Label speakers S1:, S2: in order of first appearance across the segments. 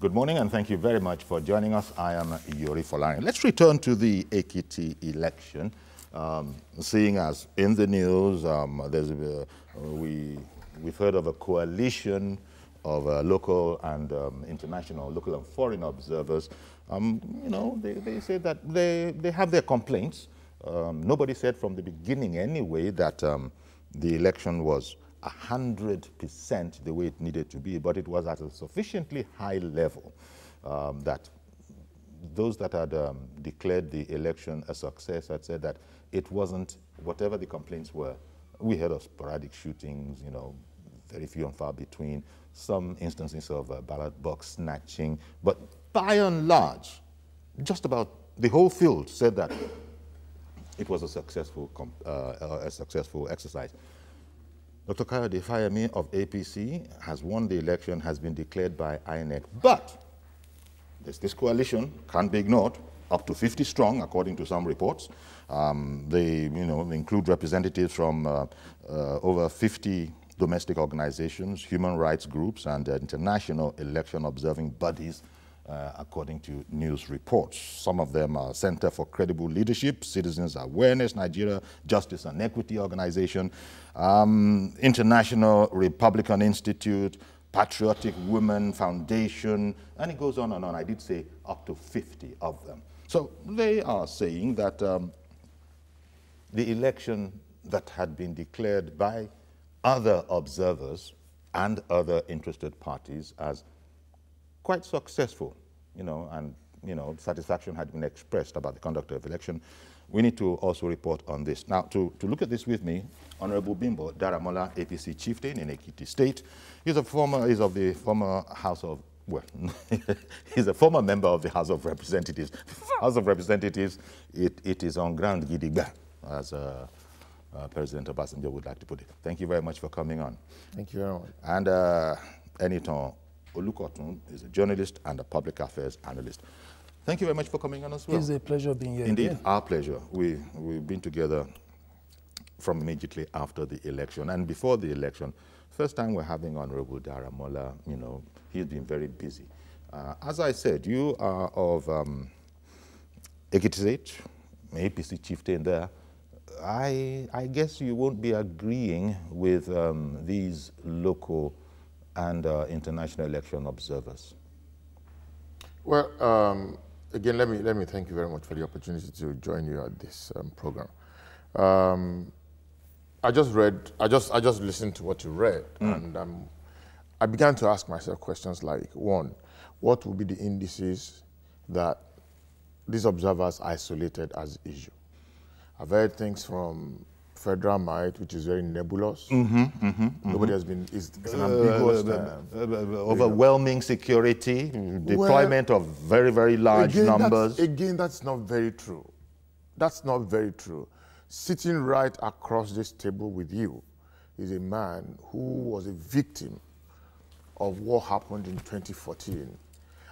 S1: Good morning, and thank you very much for joining us. I am Yuri Folari. Let's return to the Ekiti election. Seeing as in the news, we've heard of a coalition of local and international, local and foreign observers. You know, they say that they have their complaints. Nobody said from the beginning anyway that the election was 100% the way it needed to be, but it was at a sufficiently high level that those that had declared the election a success had said that it wasn't, whatever the complaints were. We heard of sporadic shootings, you know, very few and far between, some instances of ballot box snatching, but by and large, just about the whole field said that it was a successful exercise. Dr. Kayode Fayemi of APC has won the election, has been declared by INEC, but this coalition can't be ignored, up to 50 strong, according to some reports. They include representatives from over 50 domestic organizations, human rights groups, and international election observing bodies, according to news reports. Some of them are Center for Credible Leadership, Citizens Awareness Nigeria, Justice and Equity Organization, International Republican Institute, Patriotic Women Foundation, and it goes on and on. I did say up to 50 of them. So they are saying that the election that had been declared by other observers and other interested parties as quite successful, and satisfaction had been expressed about the conduct of the election. We need to also report on this. Now, to look at this with me, Honorable Bimbo Daramola, APC chieftain in Ekiti State. He's of the former House of, well, he's a former member of the House of Representatives. House of Representatives, it is on ground gidigba, as President Obasanjo would like to put it. Thank you very much for coming on.
S2: Thank you very much.
S1: And Eniton Olukotun is a journalist and a public affairs analyst. Thank you very much for coming on as well.
S2: It's a pleasure being here.
S1: Indeed, our pleasure. We've been together from immediately after the election and before the election. First time we're having Honorable Daramola, he's been very busy. As I said, you are of Ekiti State, APC chieftain there. I guess you won't be agreeing with these local and international election observers.
S2: Well, again, let me thank you very much for the opportunity to join you at this program. I just listened to what you read, and I began to ask myself questions like, one, what would be the indices that these observers isolated as issue? I've heard things from federal might, which is very nebulous. Nobody has been, it's an ambiguous term.
S1: Overwhelming security, deployment of very, very large numbers.
S2: That's not very true. That's not very true. Sitting right across this table with you is a man who was a victim of what happened in 2014.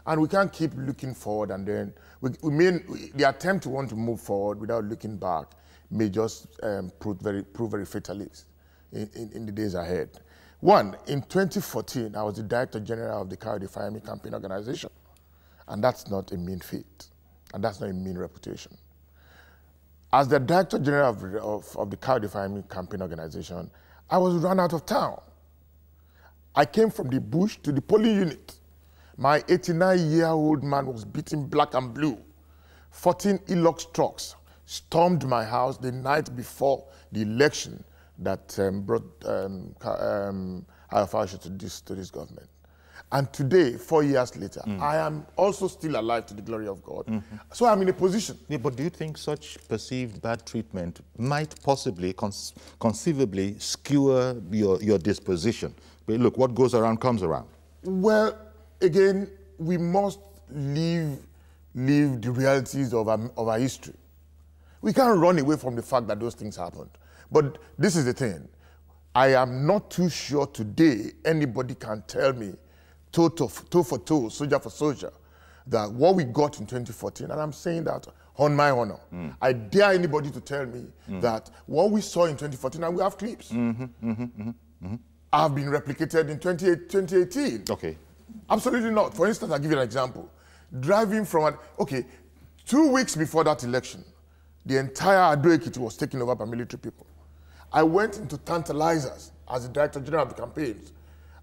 S2: And we can't keep looking forward and then, the attempt to want to move forward without looking back may just prove very fatalist in the days ahead. One, in 2014, I was the Director General of the Kayode Fayemi Campaign Organization. And that's not a mean feat. And that's not a mean reputation. As the Director General of the Kayode Fayemi Campaign Organization, I was run out of town. I came from the bush to the polling unit. My 89-year-old man was beaten black and blue. 14 Hilux trucks stormed my house the night before the election that brought Ayafasha to this government. And today, 4 years later, I am also still alive to the glory of God. So I'm in a position.
S1: Yeah, but do you think such perceived bad treatment might possibly, conceivably skewer your disposition? But look, what goes around comes around.
S2: Well, again, we must live the realities of our history. We can't run away from the fact that those things happened. But this is the thing. I am not too sure today anybody can tell me toe for toe, soldier for soldier, that what we got in 2014, and I'm saying that on my honor, I dare anybody to tell me that what we saw in 2014, and we have clips, have been replicated in 2018.
S1: Okay.
S2: Absolutely not. For instance, I'll give you an example. Driving from, okay, 2 weeks before that election, the entire Ado Ekiti was taken over by military people. I went into Tantalizers as the Director General of the campaigns.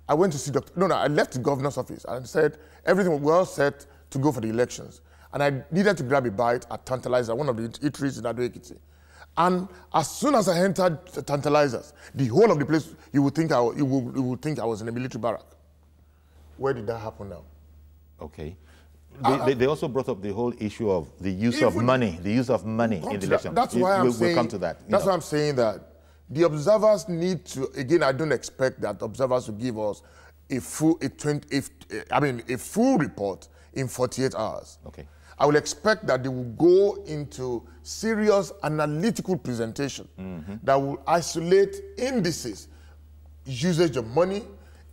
S2: I went to see I left the governor's office and said everything was well set to go for the elections. And I needed to grab a bite at Tantalizer, one of the eateries in Ado Ekiti. And as soon as I entered Tantalizers, the whole of the place, you would think I was in a military barrack. Where did that happen now?
S1: Okay. They also brought up the whole issue of the use of money, in the election.
S2: That's why I'm saying,
S1: we'll come to that.
S2: That's why I'm saying that the observers need to, again, I don't expect that observers will give us a full report in 48 hours.
S1: Okay.
S2: I will expect that they will go into serious analytical presentation that will isolate indices, usage of money,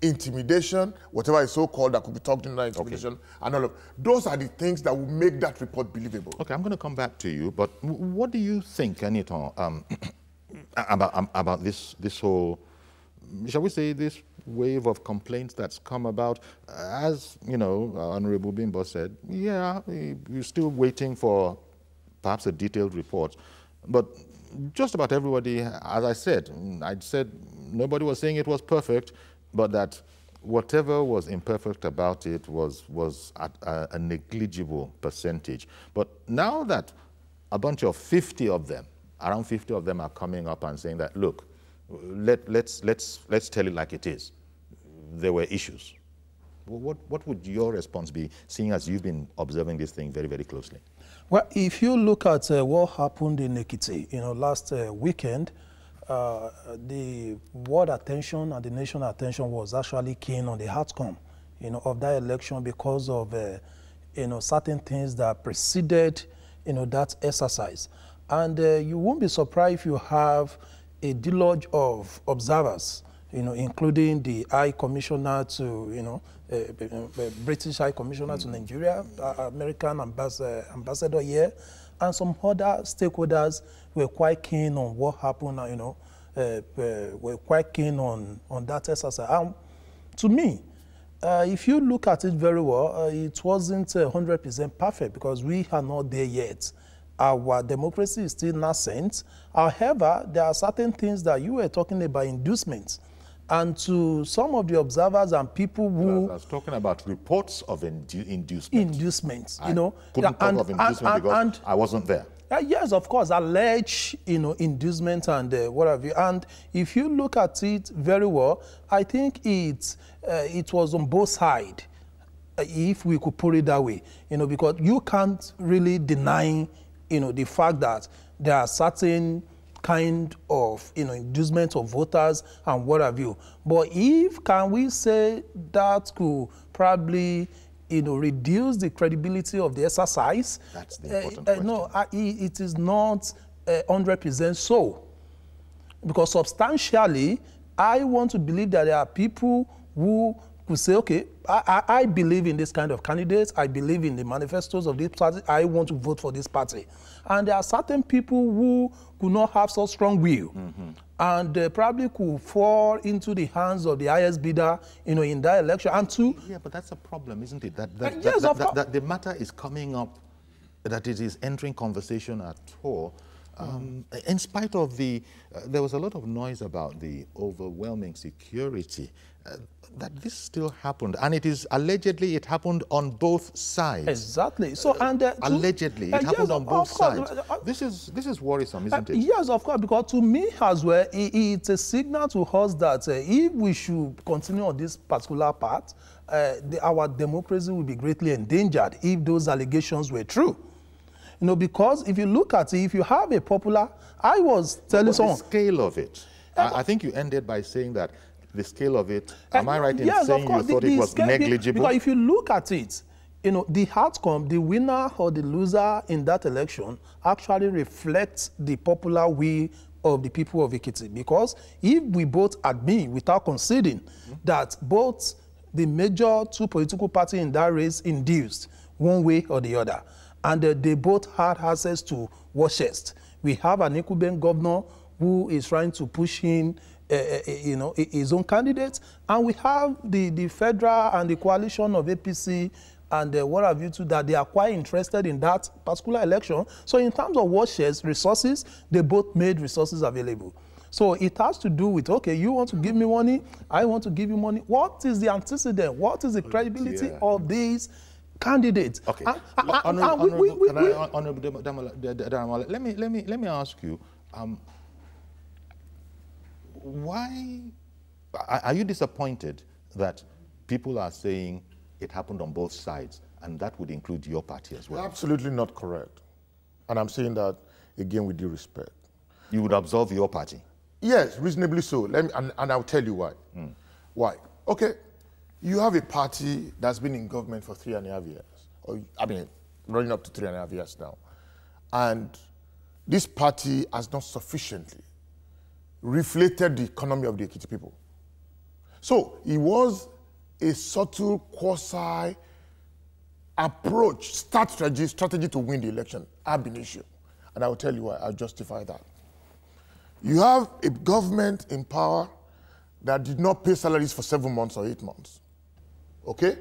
S2: intimidation, whatever is so-called that could be talked in that intimidation, and all of those are the things that will make that report believable.
S1: Okay, I'm going to come back to you, but what do you think, Anita, about this whole, shall we say, this wave of complaints that's come about? As you know, Honorable Bimbo said, yeah, we're still waiting for perhaps a detailed report, but just about everybody, as I said nobody was saying it was perfect, but that whatever was imperfect about it was at a negligible percentage. But now that a bunch of 50 of them, around 50 of them are coming up and saying that, look, let's tell it like it is. There were issues. What would your response be, seeing as you've been observing this thing very, very closely?
S3: Well, if you look at what happened in Ekiti, last weekend, the world attention and the national attention was actually keen on the outcome, of that election because of, certain things that preceded, that exercise. And you won't be surprised if you have a deluge of observers, including the High Commissioner to, British High Commissioner to Nigeria, American ambassador here, and some other stakeholders were quite keen on what happened, were quite keen on that exercise. To me, if you look at it very well, it wasn't 100% perfect because we are not there yet. Our democracy is still nascent. However, there are certain things that you were talking about, inducements. And to some of the observers and people who...
S1: I was talking about reports of inducement.
S3: Inducements,
S1: I couldn't talk of inducement because I wasn't there.
S3: Yes, of course, alleged, inducement and what have you. And if you look at it very well, I think it was on both sides, if we could put it that way, because you can't really deny, the fact that there are certain kind of, inducement of voters and what have you. But can we say that could probably, reduce the credibility of the exercise?
S1: That's the important question.
S3: No, it is not 100% so. Because substantially, I want to believe that there are people who could say, okay, I believe in this kind of candidates, I believe in the manifestos of this party, I want to vote for this party. And there are certain people who could not have such strong will, and probably could fall into the hands of the highest bidder, in that election. And
S1: yeah, but that's a problem, isn't it? That the matter is coming up, that it is entering conversation at all. In spite of there was a lot of noise about the overwhelming security, that this still happened, and allegedly it happened on both sides.
S3: Exactly. So
S1: allegedly it happened on both sides. This is worrisome, isn't it?
S3: Yes, of course. Because to me as well, it's a signal to us that if we should continue on this particular path, our democracy will be greatly endangered if those allegations were true. Because if you look at it, if you have a popular, I was telling someone...
S1: the scale of it, I think you ended by saying that the scale of it, am I right in saying you thought it was negligible?
S3: Because if you look at it, the outcome, the winner or the loser in that election actually reflects the popular will of the people of Ekiti. Because if we both admit, without conceding, that both the major two political parties in that race induced one way or the other, and they both had access to war chest. We have an incumbent governor who is trying to push in you know, his own candidates, and we have the federal and the coalition of APC and what have you too, that they are quite interested in that particular election. So in terms of what shares, resources, they both made resources available. So it has to do with, okay, you want to give me money, I want to give you money. What is the antecedent? What is the credibility of these candidates?
S1: Okay.
S3: Honorable
S1: let me ask you, why are you disappointed that people are saying it happened on both sides, and that would include your party as well?
S2: Absolutely not correct. And I'm saying that again with due respect.
S1: You would absolve your party?
S2: Yes, reasonably so. And I'll tell you why. Why? Okay, you have a party that's been in government for 3.5 years, or I mean, running up to 3.5 years now, and this party has not sufficiently reflated the economy of the Ekiti people. So it was a subtle quasi approach, strategy to win the election, ab initio. And I will tell you why. I'll justify that. You have a government in power that did not pay salaries for 7 months or 8 months, okay?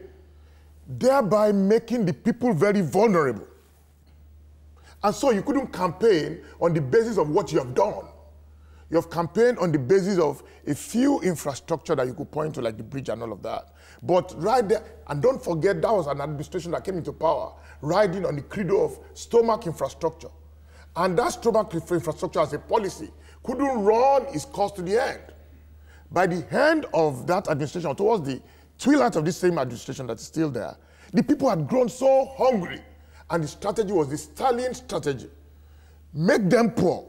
S2: Thereby making the people very vulnerable. And so you couldn't campaign on the basis of what you have done. You have campaigned on the basis of a few infrastructure that you could point to, like the bridge and all of that. But right there, and don't forget, that was an administration that came into power riding on the credo of stomach infrastructure. And that stomach infrastructure as a policy couldn't run its course to the end. By the end of that administration, towards the twilight of this same administration that's still there, the people had grown so hungry, and the strategy was the Stalin strategy. Make them poor,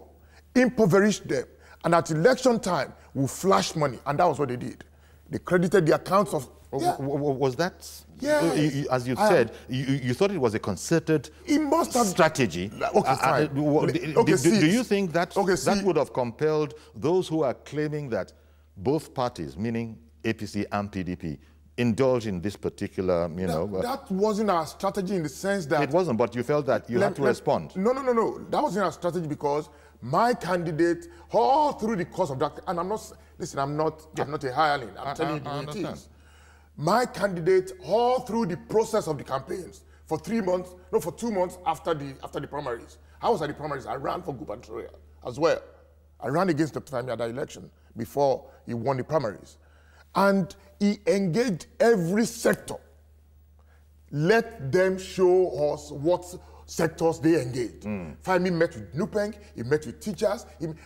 S2: impoverish them, and at election time, we'll flash money. And that was what they did. They credited the accounts of... Yeah.
S1: Was that, as you
S2: I
S1: said, you thought it was a concerted strategy?
S2: Okay, fine.
S1: Do you think that that would have compelled those who are claiming that both parties, meaning APC and PDP, indulge in this particular,
S2: that wasn't our strategy in the sense that...
S1: It wasn't, but you felt that you had to respond.
S2: No. That wasn't our strategy because my candidate, all through the course of that, and I'm not, listen, I'm not a hireling, I'm telling you the way it is. My candidate, all through the process of the campaigns, for 2 months after the primaries. I was at the primaries. I ran for gubernatorial as well. I ran against Dr. Femi at that election before he won the primaries. And he engaged every sector. Let them show us what sectors they engaged. Femi met with Nupeng, he met with teachers,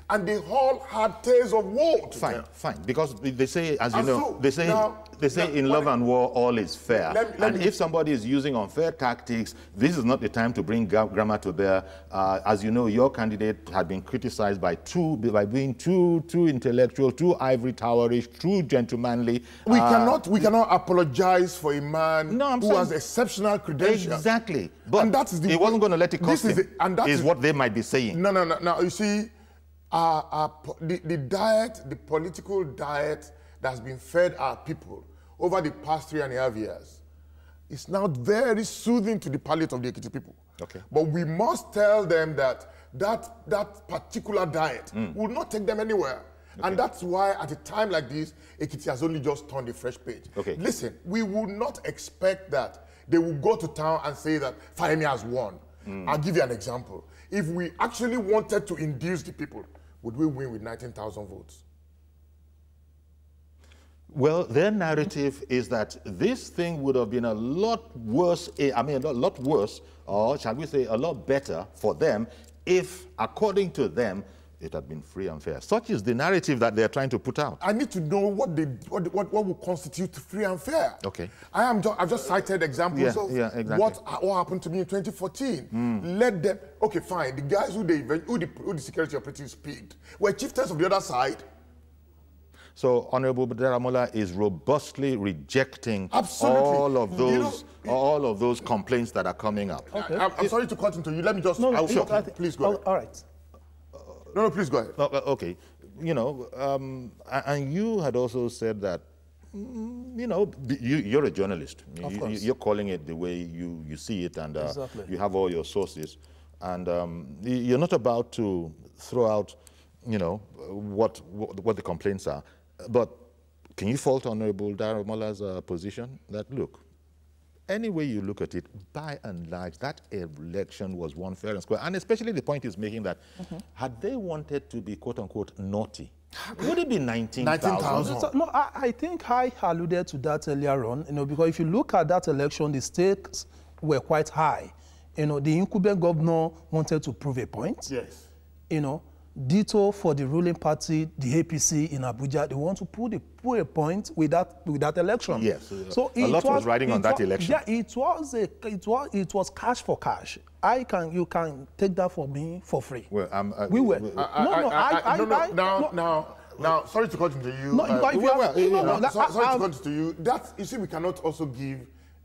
S2: and they all had tales of war.
S1: Fine. Because they say, as you know, they say in love and war, all is fair. If somebody is using unfair tactics, this is not the time to bring grammar to bear. As you know, your candidate had been criticized by being too intellectual, too ivory towerish, too gentlemanly.
S2: We cannot apologize for a man who has exceptional credentials.
S1: Exactly. But that is wasn't going to let it cost him, is what they might be saying.
S2: No, you see, the political diet that's been fed our people over the past 3.5 years is now very soothing to the palate of the Ekiti people.
S1: Okay.
S2: But we must tell them that particular diet will not take them anywhere. Okay. And that's why at a time like this, Ekiti has only just turned a fresh page.
S1: Okay.
S2: Listen, we would not expect that they will go to town and say that Fahimi has won. I'll give you an example. If we actually wanted to induce the people, would we win with 19,000 votes?
S1: Well, their narrative is that this thing would have been a lot worse, a lot worse, or shall we say a lot better for them if, according to them, it had been free and fair. Such is the narrative that they're trying to put out.
S2: I need to know what will constitute free and fair.
S1: Okay.
S2: I've just cited examples of
S1: exactly.
S2: what happened to me in 2014. Let them, okay, fine. The guys who the security operatives picked were chieftains of the other side.
S1: So Honorable Daramola is robustly rejecting all of those complaints that are coming up.
S2: Okay. I'm sorry to cut into you. Let me just... Please go ahead.
S3: All right.
S2: No, please go ahead.
S1: Okay. And you had also said that, you're a journalist.
S3: Of course.
S1: You're calling it the way you see it, and
S3: exactly.
S1: you have all your sources. And you're not about to throw out you know, what the complaints are. But can you fault Honorable Daramola's position that, look, any way you look at it, by and large, that election was won fair and square. And especially the point he's making that had they wanted to be, quote unquote, naughty, would it be 19,000?
S3: No, I think I alluded to that earlier on, you know, because if you look at that election, the stakes were quite high. You know, the incumbent governor wanted to prove a point.
S2: Yes.
S3: You know, ditto for the ruling party, the APC in Abuja, they want to put a point with that election.
S1: Yes.
S3: So
S1: a lot was riding on that election.
S3: Yeah, it was cash for cash. You can take that from me for free.
S1: Well,
S2: now, sorry to cut into you. Sorry to cut into you. That, you see, we cannot also give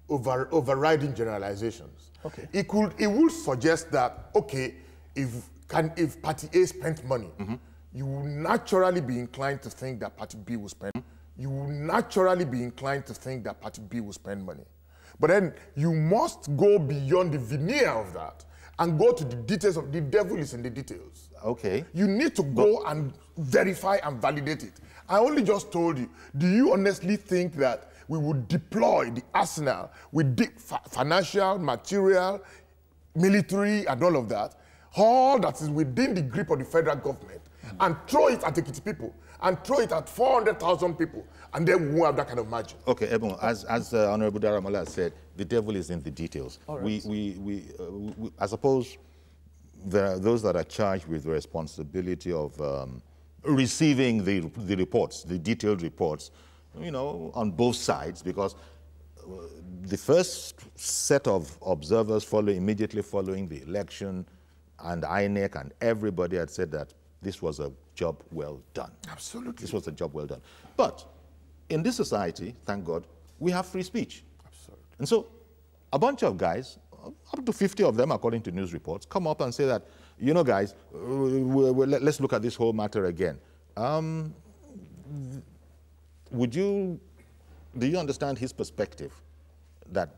S2: overriding generalizations.
S3: Okay.
S2: It would suggest that, okay, if Party A spent money, you will naturally be inclined to think that Party B will spend. You will naturally be inclined to think that Party B will spend money. But then you must go beyond the veneer of that and go to the details of the devil is in the details.
S1: Okay.
S2: You need to go and verify and validate it. I only just told you, do you honestly think that we would deploy the arsenal with financial, material, military, and all of that, all that is within the grip of the federal government, and throw it at Ekiti people, and throw it at 400,000 people, and then we won't have that kind of margin?
S1: Okay, Ebon, as Honorable Daramola has said, the devil is in the details.
S3: Right.
S1: I suppose there are those that are charged with the responsibility of receiving the reports, the detailed reports, you know, on both sides, because the first set of observers immediately following the election, and INEC and everybody had said that this was a job well done.
S2: Absolutely.
S1: This was a job well done. But in this society, thank God, we have free speech.
S2: Absolutely.
S1: And so a bunch of guys, up to 50 of them, according to news reports, come up and say that, you know, guys, let's look at this whole matter again. Do you understand his perspective that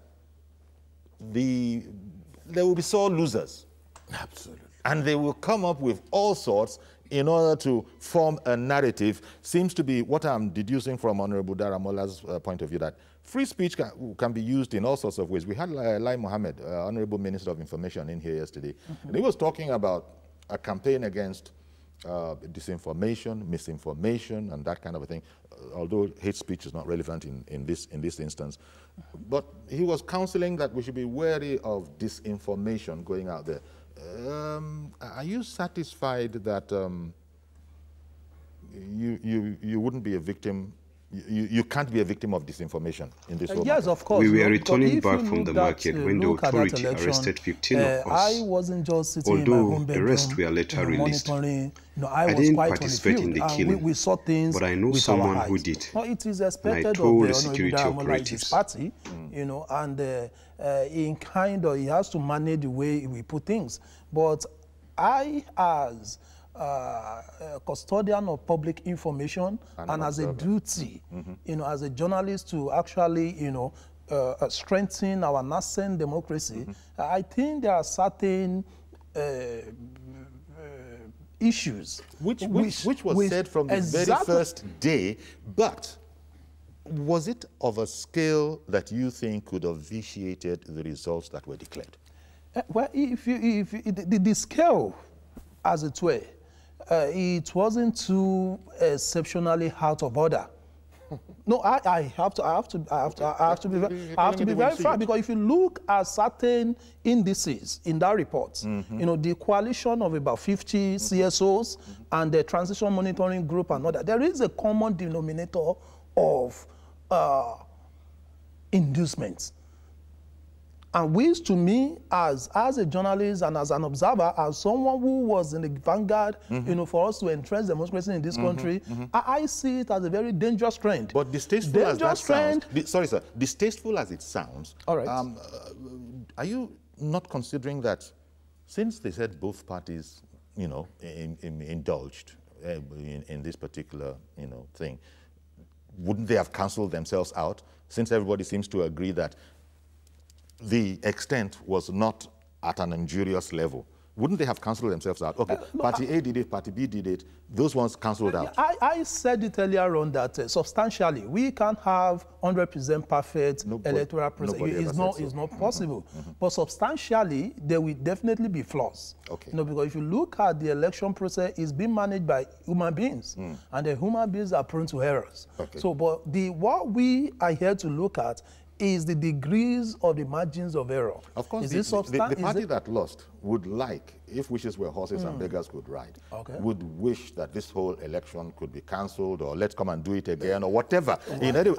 S1: there will be sore losers?
S2: Absolutely.
S1: And they will come up with all sorts in order to form a narrative. Seems to be what I'm deducing from Honorable Daramola's point of view, that free speech can be used in all sorts of ways. We had Lai Mohammed, Honorable Minister of Information, in here yesterday, and he was talking about a campaign against disinformation, misinformation, and that kind of a thing, although hate speech is not relevant in this instance. But he was counseling that we should be wary of disinformation going out there. Are you satisfied that you wouldn't be a victim? You can't be a victim of disinformation in this whole
S3: Yes,
S1: matter?
S3: of course.
S4: We were returning back from the market when the authority arrested 15 of us.
S3: I wasn't just sitting in my home bedroom,
S4: the rest were later released.
S3: monitoring. You know, I was
S4: didn't
S3: quite
S4: participate
S3: on the
S4: in the
S3: field,
S4: killing,
S3: we saw things
S4: but I know
S3: with
S4: someone
S3: our
S4: who
S3: eyes.
S4: did.
S3: Well, it is expected of the
S4: told the
S3: Honorable
S4: security
S3: Daramola's
S4: operatives.
S3: party, you know, and he has to manage the way we put things. But I, as custodian of public information and as a duty, you know, as a journalist to actually, you know, strengthen our nascent democracy, I think there are certain issues.
S1: Which was said from the very first day, but was it of a scale that you think could have vitiated the results that were declared?
S3: Well, the scale, as it were, it wasn't too exceptionally out of order. No, I have to be very frank, because if you look at certain indices in that report, you know, the coalition of about 50 CSOs and the transition monitoring group and all that, there is a common denominator of inducements. And which, to me, as a journalist and as an observer, as someone who was in the vanguard, you know, for us to entrench democracy in this country, I see it as a very dangerous trend.
S1: But distasteful as that sounds, sorry, sir, distasteful as it sounds,
S3: all right.
S1: Are you not considering that, since they said both parties, you know, indulged in this particular, you know, thing, wouldn't they have cancelled themselves out, since everybody seems to agree that the extent was not at an injurious level, wouldn't they have cancelled themselves out? Okay, no, Party A did it, Party B did it. Those ones cancelled out.
S3: I said it earlier on that substantially, we can't have 100% perfect electoral process. It's not possible. But substantially, there will definitely be flaws.
S1: Okay.
S3: Because if you look at the election process, it's being managed by human beings, and the human beings are prone to errors.
S1: Okay.
S3: So, but what we are here to look at is the degrees of the margins of error.
S1: Of course, the party that lost would like, if wishes were horses and beggars could ride, would wish that this whole election could be cancelled, or let's come and do it again, or whatever.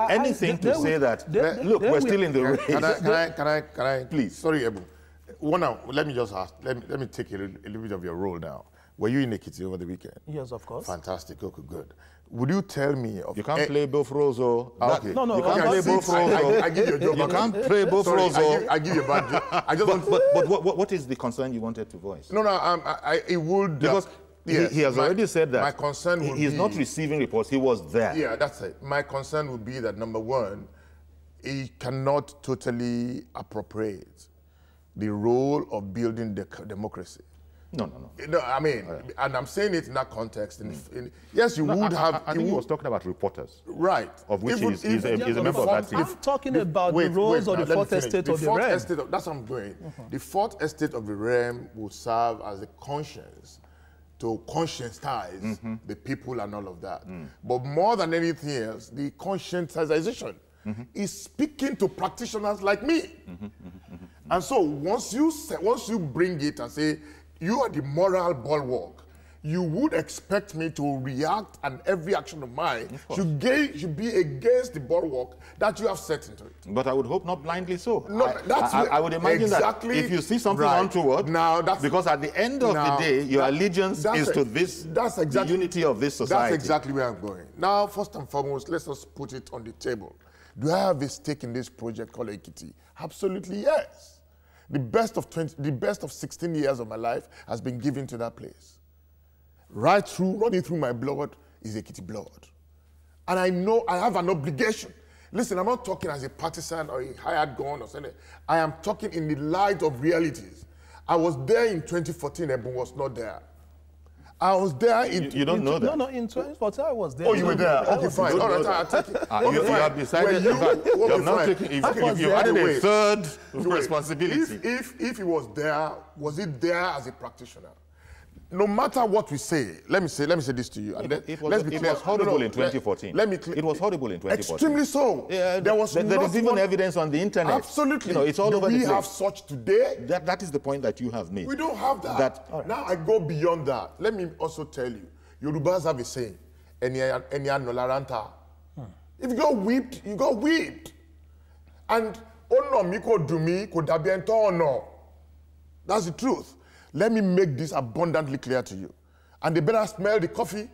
S1: Anything to say that, look, we're still in the race.
S2: Can I,
S1: please?
S2: Sorry, Ebu. One now, let me just ask, let me take a little bit of your role now. Were you in Ekiti over the weekend?
S3: Yes, of course.
S2: Fantastic, okay, good. Would you tell me of...
S1: You can't play both roles, or...
S2: Okay.
S3: No,
S1: you can't play both roles.
S2: I give you a job.
S1: You can't play both roles,
S2: I give you a bad job. I just
S1: but what is the concern you wanted to voice?
S2: No, it would...
S1: Because he has already said that
S2: my concern would
S1: he's not receiving reports, he was there.
S2: Yeah, that's it. My concern would be that, number one, he cannot totally appropriate the role of building the democracy.
S1: No.
S2: I mean, and I'm saying it in that context. Yes, you would have...
S1: I think he was talking about reporters.
S2: Right.
S1: Of which he's a member of that team.
S3: I'm talking about the roles of the fourth estate of the realm.
S2: That's what I'm going. The fourth estate of the realm will serve as a conscience to conscientize the people and all of that. But more than anything else, the conscientization is speaking to practitioners like me. And so once you bring it and say, you are the moral bulwark, you would expect me to react, and every action of mine should be against the bulwark that you have set into it.
S1: But I would hope not blindly so.
S2: No,
S1: I would imagine that if you see something untoward, because at the end of the day, your allegiance is to this, the unity of this society.
S2: That's exactly where I'm going. Now, first and foremost, let's just put it on the table. Do I have a stake in this project called Ekiti? Absolutely yes. The best of 16 years of my life has been given to that place. Running through my blood is Ekiti blood. And I know I have an obligation. Listen, I'm not talking as a partisan or a hired gun or something. I am talking in the light of realities. I was there in 2014, Ebon was not there. I was there in...
S1: You don't know that?
S3: No, in 2014 I was there.
S2: Oh, you were there? Okay, fine. All right, I'll take it.
S1: You have decided... You have not taken... If you added a third responsibility...
S2: If he was there, was it there as a practitioner? No matter what we say, let me say this to you. And
S1: it was horrible in 2014. It was horrible in 2014.
S2: Extremely so.
S1: Yeah, there is even evidence on the internet.
S2: Absolutely.
S1: It's all over the place.
S2: We have such today.
S1: That is the point that you have made.
S2: We don't have that. Now I go beyond that. Let me also tell you, Yorubas have a saying, "Enya nolaranta." If you got whipped, you got whipped. And ono miko dumi ko dabiento ono. That's the truth. Let me make this abundantly clear to you. And they better smell the coffee.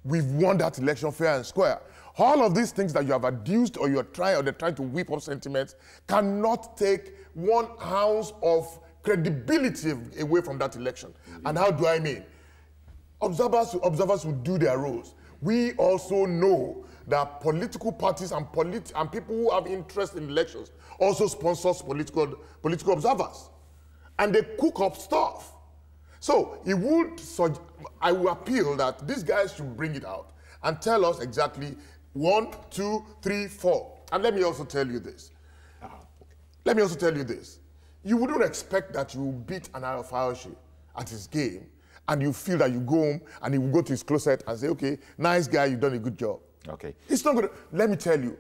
S2: We've won that election fair and square. All of these things that you have adduced or they're trying to whip up sentiments cannot take 1 ounce of credibility away from that election. And how do I mean? Observers will do their roles. We also know that political parties and people who have interest in elections also sponsors political observers. And they cook up stuff. So I will appeal that these guys should bring it out and tell us exactly 1, 2, 3, 4. And let me also tell you this. You wouldn't expect that you beat an Ayofayoshe at his game and you feel that you go home and he will go to his closet and say, okay, nice guy, you've done a good job.
S1: Okay.
S2: It's not good. Let me tell you,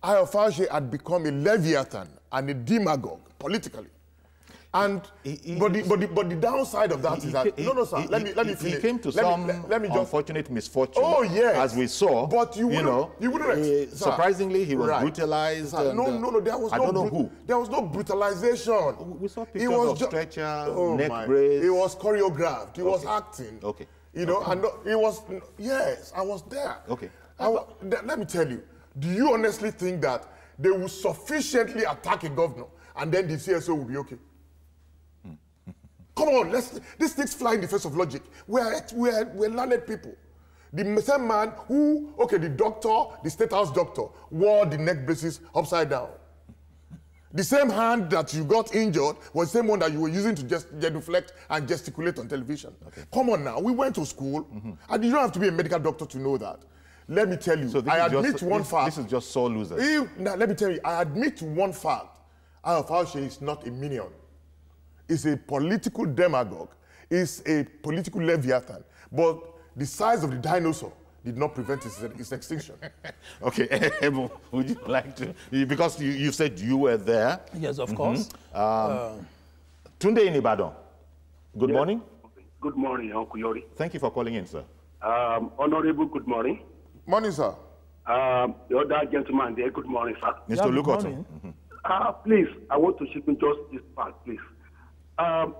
S2: Ayofayoshe had become a leviathan and a demagogue politically. And but the downside of that is that let me finish.
S1: He came to some unfortunate misfortune.
S2: Oh yes,
S1: as we saw.
S2: But you wouldn't.
S1: Surprisingly, he was brutalized.
S2: No, there was
S1: I don't know who.
S2: There was no brutalization.
S1: We saw pictures of stretcher, neck brace.
S2: It was choreographed. He was acting.
S1: Okay.
S2: And it was. Yes, I was there.
S1: Okay.
S2: Let me tell you. Do you honestly think that they will sufficiently attack a governor and then the CSO will be okay? Come on, these things fly in the face of logic. We're learned people. The same man who, the doctor, the state house doctor, wore the neck braces upside down. The same hand that you got injured was the same one that you were using to just genuflect and gesticulate on television. Okay. Come on now, we went to school, and you don't have to be a medical doctor to know that. Let me tell you, so I admit one fact.
S1: This is just sore losers.
S2: Now, let me tell you, I admit one fact. Alpha is not a minion. It's a political demagogue. It's a political leviathan. But the size of the dinosaur did not prevent its extinction.
S1: Okay, Ebo, would you like to? Because you said you were there.
S3: Yes, of course.
S1: Tunde in Ibadan. Good morning.
S5: Good morning, Uncle Yori.
S1: Thank you for calling in, sir.
S5: Honorable, good morning.
S2: Morning, sir.
S5: The other gentleman there, good morning, sir.
S1: Mr. Lukoto.
S5: Please, I want to ship in just this part, please.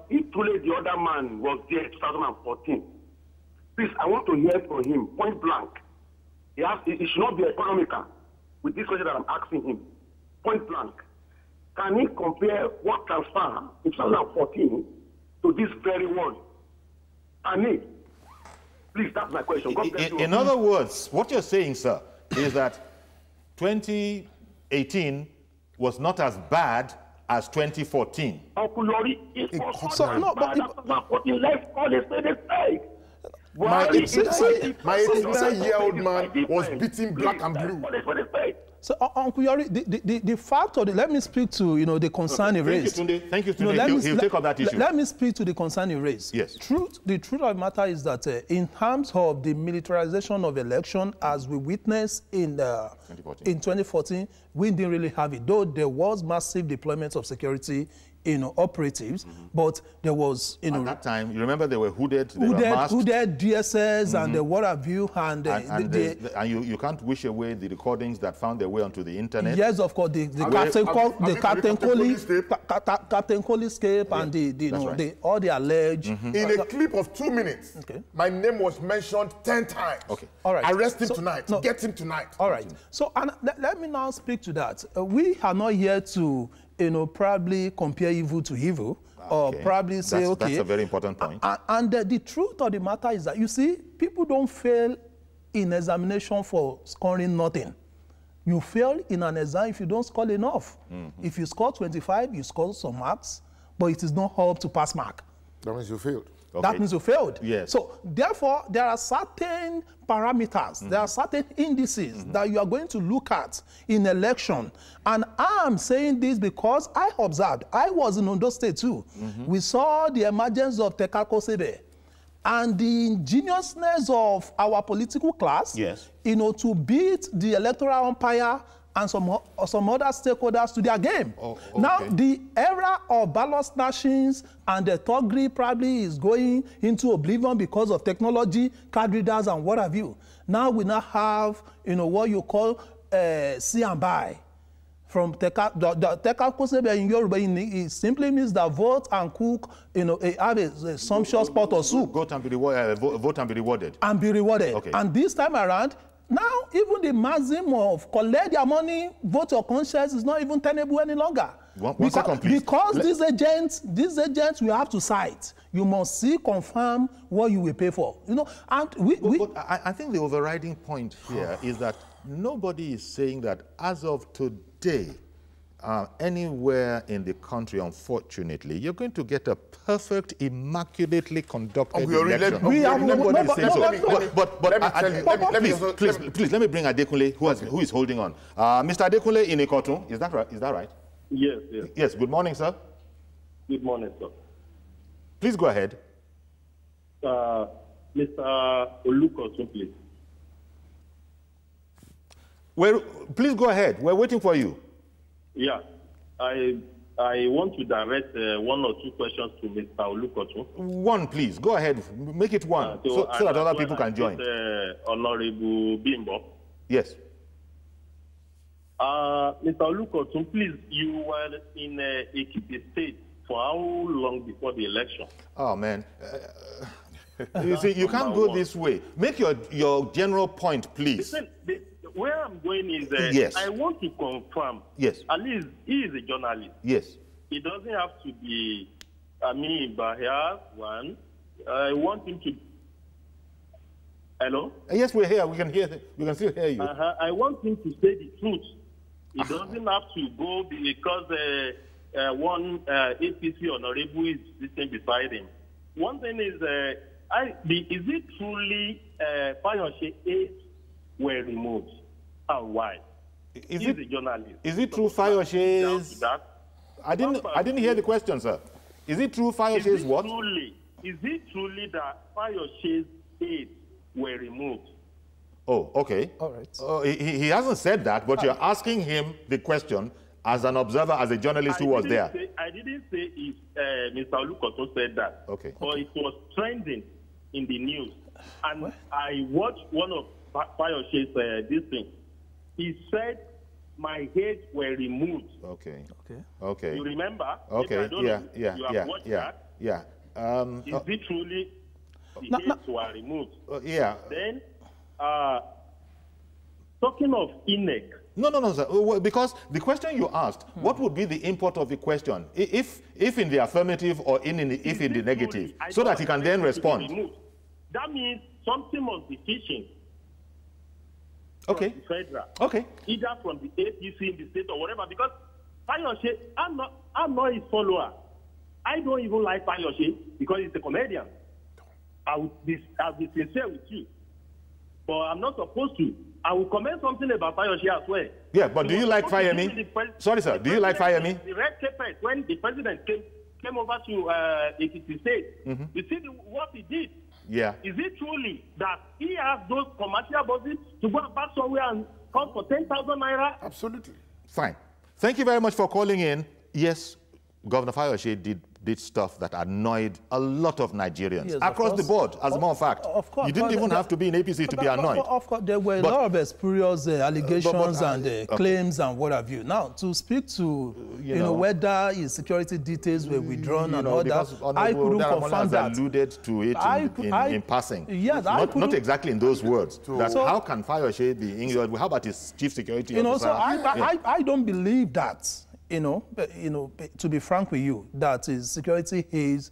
S5: If truly the other man was there in 2014, please, I want to hear from him, point blank. It should not be economical with this question that I'm asking him. Point blank. Can he compare what transfer in 2014 to this very one? Can he? Please, that's my question.
S1: In other words, what you're saying, sir, is that 2018 was not as bad as 2014.
S5: Uncle Lori, it was not bad as 2014. Let's call it straight.
S2: My 89-year-old man was beating black and blue.
S3: So, Uncle Yori, the fact of let me speak to the concern he raised.
S1: Thank you, Tunde. He'll take up that issue.
S3: Let me speak to the concern he raised.
S1: Yes.
S3: The truth of the matter is that in terms of the militarization of election, as we witnessed in 2014, we didn't really have it. Though there was massive deployment of security operatives, but there was,
S1: at that time, you remember they were hooded,
S3: hooded DSS and what have you, and
S1: you can't wish away the recordings that found their way onto the internet.
S3: Yes, of course, Captain Coley escape and all the alleged.
S2: In a clip of 2 minutes, my name was mentioned 10 times.
S1: Okay,
S3: all right.
S2: Arrest him tonight. Get him tonight.
S3: All right. So let me now speak to that. We are not here to probably compare evil to evil, or probably say,
S1: that's a very important point.
S3: And the truth of the matter is that, you see, people don't fail in examination for scoring nothing. You fail in an exam if you don't score enough. If you score 25, you score some marks, but it is not up to pass mark.
S2: That means you failed.
S3: Okay. That means you failed.
S1: Yes.
S3: So therefore, there are certain parameters, there are certain indices that you are going to look at in election. And I'm saying this because I observed, I was in Ondo State too. We saw the emergence of Tekako Sebe and the ingeniousness of our political class, to beat the electoral umpire and some other stakeholders to their game. Now, the era of ballot snatchings and the thuggery probably is going into oblivion because of technology, card readers, and what have you. Now we now have, what you call see and buy. From Teka Kosebe in Yoruba, it simply means that vote and cook, have a sumptuous pot of soup.
S1: Vote and be rewarded.
S3: And be rewarded.
S1: Okay.
S3: And this time around, now, even the maxim of collect their money, vote your conscience is not even tenable any longer.
S1: One second, please.
S3: Because these agents we have to cite. You must see, confirm what you will pay for. And
S1: but I think the overriding point here is that nobody is saying that as of today, anywhere in the country, unfortunately, you're going to get a perfect, immaculately conducted election. Please, let me bring Adekunle, who is holding on. Mr. Adekunle in Ekiti, is that right?
S5: Yes.
S1: Yes, good morning, sir.
S5: Good morning, sir.
S1: Please go ahead.
S5: Mr. Olukosun, please.
S1: Please go ahead. We're waiting for you.
S5: Yeah, I want to direct one or two questions to Mr. Olukosun.
S1: One, please. Go ahead. Make it one, so that other people can join.
S5: Honorable Bimbo.
S1: Yes.
S5: Mr. Olukosun, please, you were in Ekiti State for how long before the election?
S1: Oh, man. You see, you can't go this way. Make your general point, please.
S5: Listen, where I'm going is I want to confirm.
S1: Yes.
S5: At least he is a journalist.
S1: Yes.
S5: It doesn't have to be Bahia one. I want him to. Hello?
S1: Yes, we're here. We can hear. We can still hear you.
S5: I want him to say the truth.
S6: It doesn't have to go because one APC honorable is sitting beside him. One thing is, is it truly Fayose 8 were removed? And why? He's a journalist.
S1: Is it true Fayose's... I didn't hear the question, sir. Is it true Fayose's what?
S6: Is it truly that Fayose's 8 were removed?
S1: Oh, okay.
S3: All right.
S1: He hasn't said that, but you're asking him the question as an observer, as a journalist who was there.
S6: I didn't say if Mr. Olukoto said that.
S1: Okay.
S6: But it was trending in the news. And I watched one of Fayose's this thing. He said, my head were removed.
S1: Okay.
S3: Okay.
S1: Okay.
S6: You remember?
S1: Okay.
S6: You have watched that?
S1: Yeah.
S6: Is it truly the heads were removed?
S1: Yeah.
S6: Then, talking of INEC.
S1: No, sir. Because the question you asked, what would be the import of the question? If in the affirmative or if in the negative, so that he can then respond.
S6: That means something must be teaching.
S1: Okay.
S6: The federal.
S1: Okay.
S6: Either from the APC in the state or whatever. Because Fayose, I'm not his follower. I don't even like Fayose because he's a comedian. I'll be sincere with you. But I'm not supposed to. I will comment something about Fayose as well.
S1: Yeah, but do you like Fayemi? Sorry, sir. Do you like Fayemi?
S6: The red carpet, when the president came over to Ekiti State, you see what he did.
S1: Yeah.
S6: Is it truly that he has those commercial buses to go back somewhere and come for 10,000 naira?
S2: Absolutely.
S1: Fine. Thank you very much for calling in. Yes, Governor Fayose did stuff that annoyed a lot of Nigerians across the board, as a matter of fact.
S3: Of course.
S1: You didn't even have to be in APC to be annoyed.
S3: Of course, there were a lot of spurious allegations and claims and what have you. Now, to speak to, whether his security details were withdrawn and all that, I couldn't confirm that.
S1: Alluded to it in passing.
S3: Yes,
S1: not exactly in those words. That how can Fayose be English? How about his chief security officer?
S3: So I don't believe that. To be frank with you, that his security haze,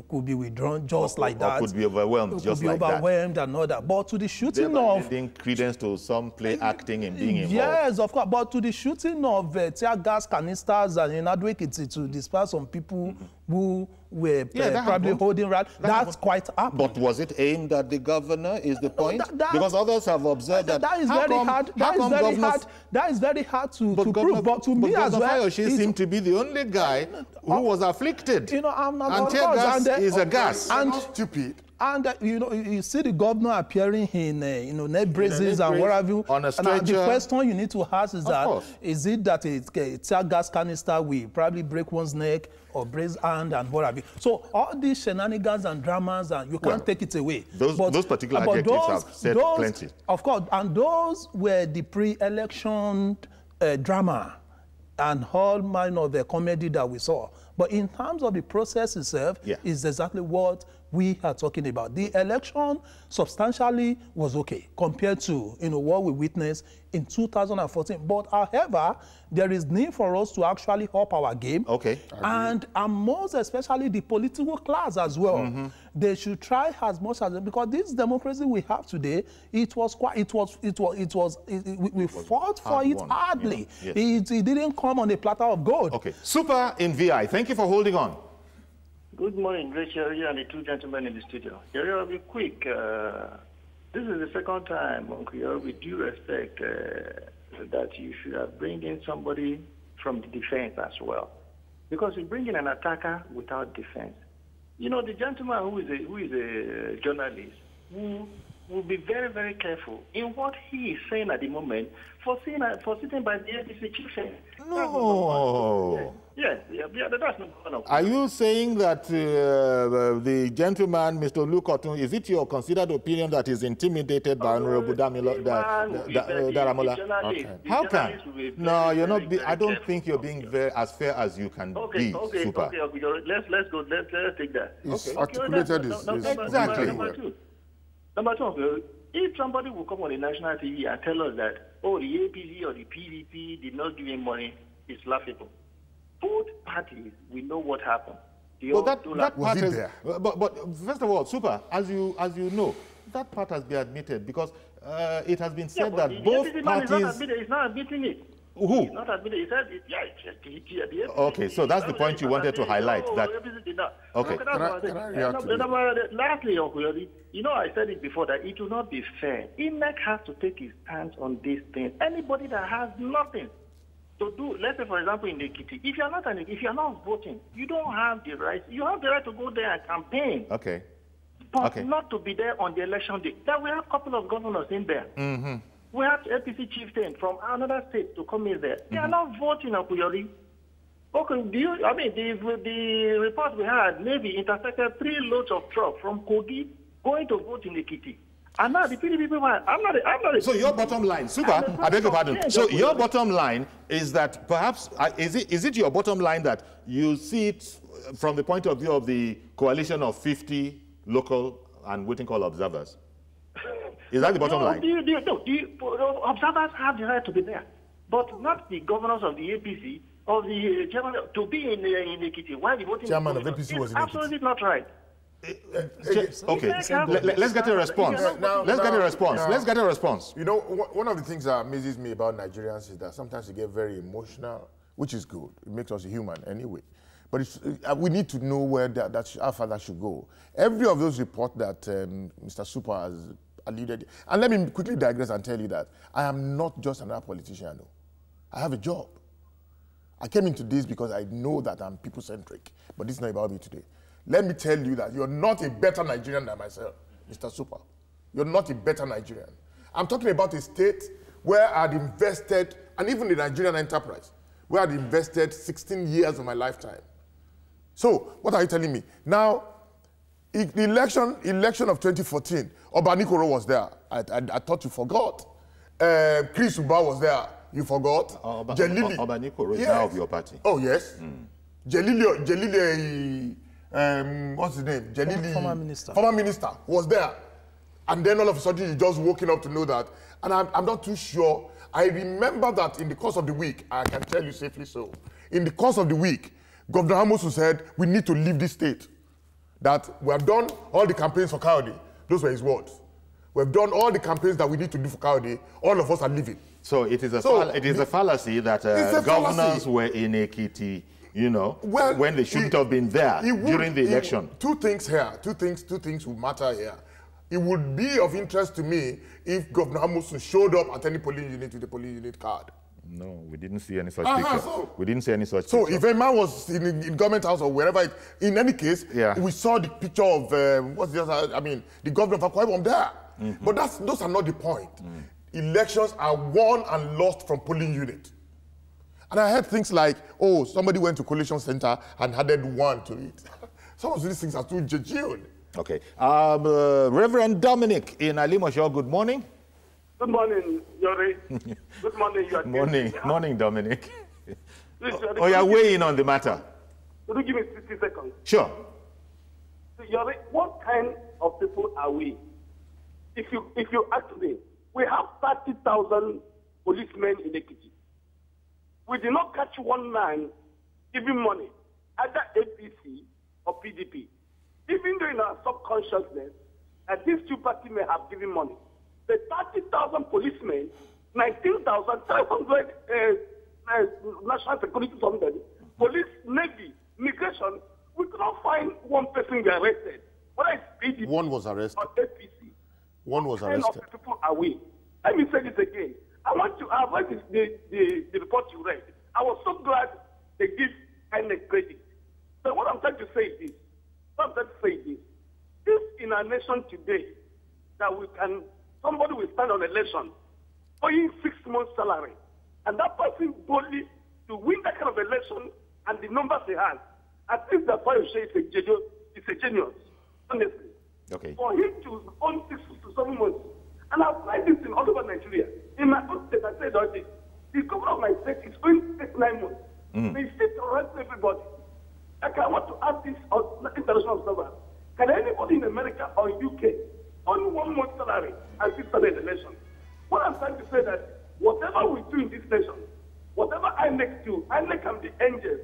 S3: could be withdrawn just like that.
S1: Or could be overwhelmed just like that.
S3: Could be overwhelmed and all that. But to the shooting of...
S1: Giving credence to some play acting and being involved.
S3: Yes, of course. But to the shooting of tear gas canisters and in Ekiti to disperse some people who were probably holding rally, that's quite happened.
S1: But was it aimed at the governor, is the point? Because others have observed that...
S3: That is very hard. That is very hard to prove. But to me as well...
S1: She seemed to be the only guy who was afflicted.
S3: I'm not...
S1: And tear gas is a gas.
S3: And
S2: stupid.
S3: And you see the governor appearing in neck braces and what have you.
S1: On a stretcher.
S3: And the question you need to ask is is it that a tear gas canister will probably break one's neck or brace hand and what have you? So all these shenanigans and dramas, and you can't take it away.
S1: Those particular adjectives have said plenty.
S3: Of course, and those were the pre-election drama and all manner of the comedy that we saw. But in terms of the process itself, is exactly what we are talking about. The election substantially was okay compared to what we witnessed in 2014. But however, there is need for us to actually up our game.
S1: Okay.
S3: And most especially the political class as well. They should try as much as, because this democracy we have today, we fought for it hardly. It didn't come on a platter of gold.
S1: Okay. Super in VI. Thank you for holding on.
S7: Good morning, Grace Yeri and the two gentlemen in the studio. Yeri, I'll be quick. This is the second time, Uncle Yeri, with due respect, that you should have bring in somebody from the defense as well. Because you bring in an attacker without defense. The gentleman who is a journalist, who will be very, very careful in what he is saying at the moment for sitting by the APC chief.
S1: No.
S7: Yes, that's not going to.
S1: Are you saying that the gentleman, Mr. Olukoto, is it your considered opinion that is intimidated by Honorable Daramola? How can? No, you're not. I don't think you're being as fair as you can be. Super.
S7: Okay. Let's go. Let's take that.
S2: Articulated
S1: exactly.
S7: Number two, if somebody will come on the national TV and tell us that, the APC or the PDP did not give him money, it's laughable. Both parties, we know what happened.
S1: That part is there. But first of all, Super, as you know, that part has been admitted because it has been said that both parties...
S7: It's not admitting it.
S1: Who?
S7: He's not admitted. He said, the
S1: Okay, so that's the point you wanted to highlight. That. Okay.
S2: Can I react to this?
S7: Lastly, you know, I said it before that it will not be fair. INEC has to take his stance on these things. Anybody that has nothing to do, let's say, for example, in Ekiti, if you're not voting, you don't have the right. You have the right to go there and campaign.
S1: Okay.
S7: But not to be there on the election day. Then we have a couple of governors in there.
S1: Mm-hmm.
S7: We have APC chieftain from another state to come in there. They are not voting, Akuyori. Okay, the report we had maybe intersected 3 loads of truck from Kogi going to vote in Ekiti. And now the PDP people, I'm not.
S1: So your bottom line, Super, I beg your pardon. So your bottom line is that perhaps, is it your bottom line that you see it from the point of view of the coalition of 50 local and waiting call observers? Is that the bottom line?
S7: The observers have the right to be there, but not the governors of the APC or the chairman to be in Ekiti. Why the voting?
S2: Chairman of APC was in Ekiti.
S7: Absolutely not right.
S1: Okay, let's get a response. Let's get a response.
S2: You know, one of the things that amazes me about Nigerians is that sometimes they get very emotional, which is good. It makes us human anyway. But we need to know where how far that should go. Every of those reports that Mr. Super has alluded, and let me quickly digress and tell you that I am not just another politician. No. I have a job. I came into this because I know that I'm people-centric, but this is not about me today. Let me tell you that you're not a better Nigerian than myself, Mr. Super. You're not a better Nigerian. I'm talking about a state where I'd invested, and even the Nigerian enterprise, where I'd invested 16 years of my lifetime. So, what are you telling me? Now, the election of 2014, Obanikoro was there. I thought you forgot. Chris Uba was there. You forgot.
S1: Obanikoro is now of your party.
S2: Oh, yes. Jelili, what's his name? Jelili.
S3: Former minister.
S2: Former minister was there. And then all of a sudden, you just woken up to know that. And I'm not too sure. I remember that in the course of the week, I can tell you safely so, in the course of the week, Governor Amosu said, we need to leave this state. That we have done all the campaigns for Coyote. Those were his words. We have done all the campaigns that we need to do for Coyote. All of us are leaving.
S1: So it is a fallacy that governors were in Ekiti, you know, when they shouldn't have been there during the election.
S2: Two things here. Two things would matter here. It would be of interest to me if Governor Amosu showed up at any polling unit with a polling unit card.
S1: No, we didn't see any such picture. We didn't see any such
S2: picture.
S1: So
S2: if a man was in government house or wherever, in any case, we saw the picture of, the governor of Akwa Ibom there. Mm-hmm. But those are not the point. Elections are won and lost from polling unit. And I heard things like, oh, somebody went to Coalition Center and added 1 to it. Some of these things are too jejune.
S1: Okay. Reverend Dominic in Alimosho, good morning.
S5: Good morning, Yori. Good morning,
S1: Morning, Dominic.
S5: Please,
S1: you're weighing on the matter.
S5: Could you give me 60 seconds?
S1: Sure.
S5: Yori, what kind of people are we? If you ask me, we have 30,000 policemen in Ekiti. We did not catch one man giving money, either APC or PDP. Even though in our subconsciousness, that these two parties may have given money. The 30,000 policemen, 19,500 national security somebody, police, navy, migration, we could not find one person be arrested. Whether it's PDP
S2: one was arrested.
S5: Or APC.
S2: One was arrested.
S5: What kind of people are we? Let me say this again. I want to avoid the report you read. I was so glad they give INEC credit. So what I'm trying to say is this. If in our nation today that somebody will stand on election owing 6 months salary, and that person boldly to win that kind of election and the numbers he has, at least that's why you say it's a genius, honestly.
S1: Okay.
S5: For him to own 6 to 7 months, and I've tried this in all over Nigeria. In my own state, I said already, the governor of my state is owing 8-9 months. They sit to arrest everybody. Like I want to ask this international observer, can anybody in America or UK on 1 month salary and still start an election? What I'm trying to say that whatever we do in this nation, whatever INEC do, INEC can be angels.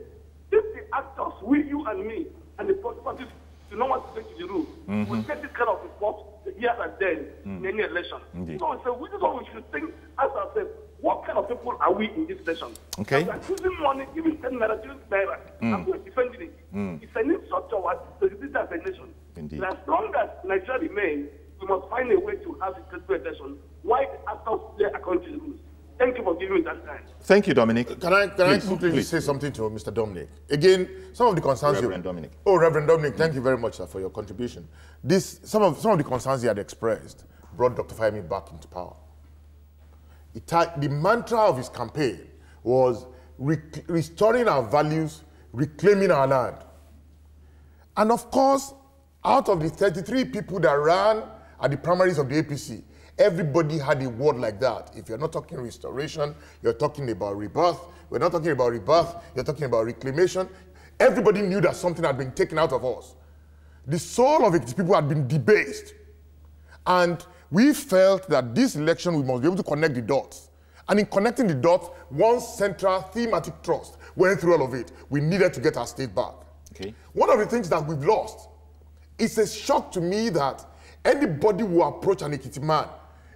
S5: If the actors, we, you and me, and the parties do not want to take to the rule, we get this kind of report, here and there in any election.
S1: Indeed.
S5: So this is what we should think as ourselves. What kind of people are we in this election?
S1: Okay.
S5: We are choosing money, giving 10 naira, choosing naira, and we are defending it. It's an insult to our existence as a nation.
S1: Indeed.
S5: As long as Nigeria remains, we must find a way to have a credible election. Why the actors play according to the rules? Thank you for giving me that time.
S1: Thank you, Dominic.
S2: Can I quickly say something to Mr. Dominic? Again, some of the concerns
S1: Reverend Dominic.
S2: Oh, Reverend Dominic, thank you very much, sir, for your contribution. Some of the concerns he had expressed brought Dr. Fayemi back into power. The mantra of his campaign was restoring our values, reclaiming our land. And of course, out of the 33 people that ran at the primaries of the APC, everybody had a word like that. If you're not talking restoration, you're talking about rebirth. We're not talking about rebirth, you're talking about reclamation. Everybody knew that something had been taken out of us. The soul of Ekiti people had been debased. And we felt that this election, we must be able to connect the dots. And in connecting the dots, one central thematic trust went through all of it. We needed to get our state back.
S1: Okay.
S2: One of the things that we've lost, it's a shock to me that anybody who approach an Ekiti man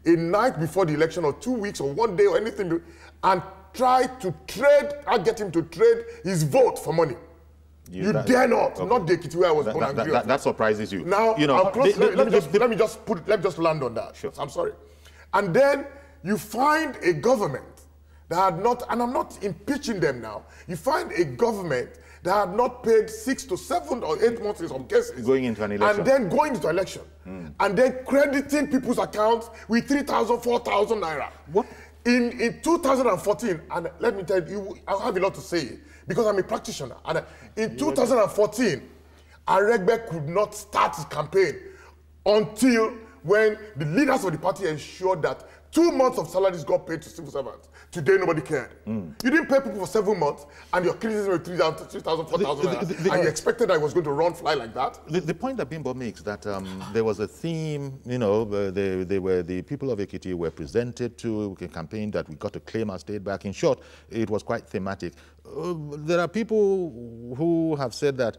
S2: a night before the election or 2 weeks or 1 day or anything and try to trade, I get him to trade his vote for money. You dare not, okay. Not the Ekiti where I was born and grew up.
S1: That surprises you.
S2: Now,
S1: you know,
S2: let me just land on that.
S1: Sure.
S2: I'm sorry. And then you find a government that had not, and I'm not impeaching them now, you find a government that had not paid 6 to 7 or 8 months in some cases.
S1: Going into an election.
S2: And then going into election. And then crediting people's accounts with 3,000, 4,000 naira.
S1: What?
S2: In 2014, and let me tell you, I have a lot to say because I'm a practitioner. And in 2014, Aregbe could not start his campaign until when the leaders of the party ensured that 2 months of salaries got paid to civil servants. Today, nobody cared. You didn't pay people for 7 months, and your criticism was 3,000, 4,000, and you expected that it was going to run fly like that?
S1: The point that Bimbo makes that there was a theme, you know, the people of Ekiti were presented to a campaign that we got to claim our state back. In short, it was quite thematic. There are people who have said that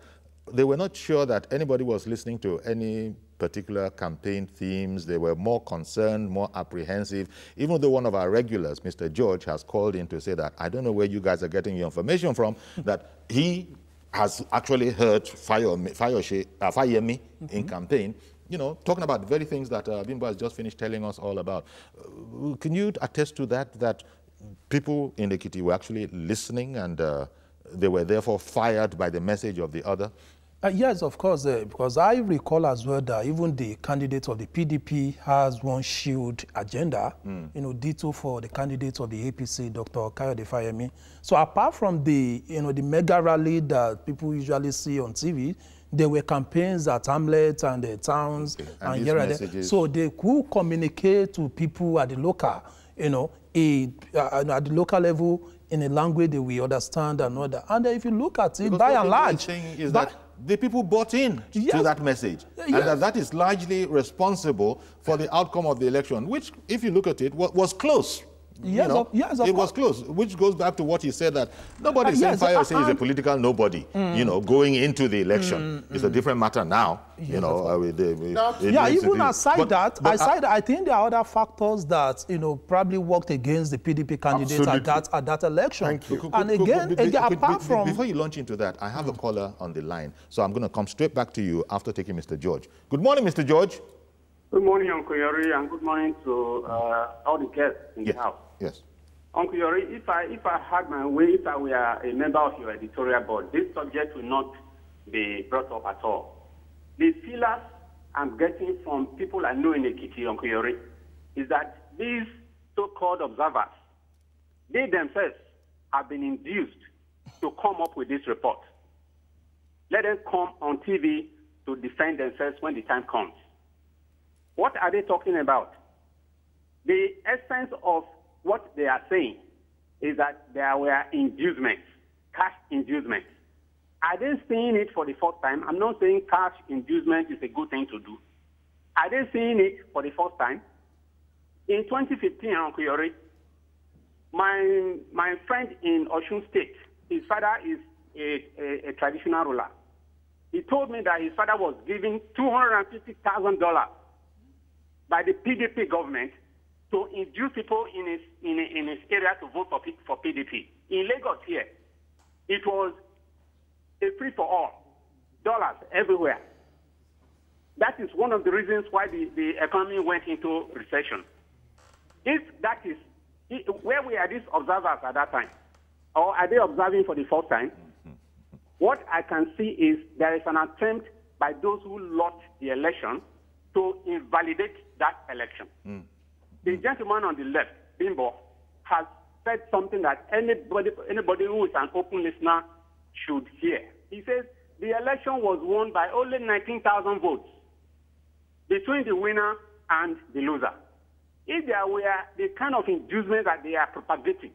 S1: they were not sure that anybody was listening to any particular campaign themes. They were more concerned, more apprehensive, even though one of our regulars, Mr. George, has called in to say that, I don't know where you guys are getting your information from, that he has actually heard Fayemi in campaign, you know, talking about the very things that Bimbo has just finished telling us all about. Can you attest to that people in Ekiti were actually listening and they were therefore fired by the message of the other?
S3: Yes, of course, because I recall as well that even the candidate of the PDP has one shield agenda, you know, ditto for the candidate of the APC, Dr. Kayode Fayemi. So apart from the, you know, the mega rally that people usually see on TV, there were campaigns at hamlets and the towns and here and there. So they could communicate to people at the local, you know, at the local level in a language that we understand and all that. And if you look at it, by and large,
S1: the people bought in to that message. And that is largely responsible for the outcome of the election, which, if you look at it, was close.
S3: Yes,
S1: it was close, which goes back to what he said that nobody saying Fayose is a political nobody, you know, going into the election. It's a different matter now, you know.
S3: Even aside that, I think there are other factors that, you know, probably worked against the PDP candidate at that election.
S2: Thank you.
S3: And again, apart from...
S1: Before you launch into that, I have a caller on the line, so I'm going to come straight back to you after taking Mr. George. Good morning, Mr. George.
S5: Good morning, Uncle Yori, and good morning to all the guests in the house.
S1: Yes.
S5: Uncle Yori, if I had my way, if I were a member of your editorial board, this subject will not be brought up at all. The feelers I'm getting from people I know in Ekiti, Uncle Yori, is that these so-called observers, they themselves have been induced to come up with this report. Let them come on TV to defend themselves when the time comes. What are they talking about? The essence of what they are saying is that there were inducements, cash inducements. Are they seeing it for the first time? I'm not saying cash inducement is a good thing to do. Are they seeing it for the first time? In 2015, Uncle Yori, my friend in Osun State, his father is a traditional ruler. He told me that his father was giving $250,000
S8: by the PDP government to induce people in his area to vote for PDP. In Lagos here, it was a free-for-all, dollars everywhere. That is one of the reasons why the economy went into recession. If that is, where were these observers at that time? Or are they observing for the first time? What I can see is there is an attempt by those who lost the election to invalidate that election. The gentleman on the left, Bimbo, has said something that anybody who is an open listener should hear. He says the election was won by only 19,000 votes between the winner and the loser. If there were the kind of inducement that they are propagating,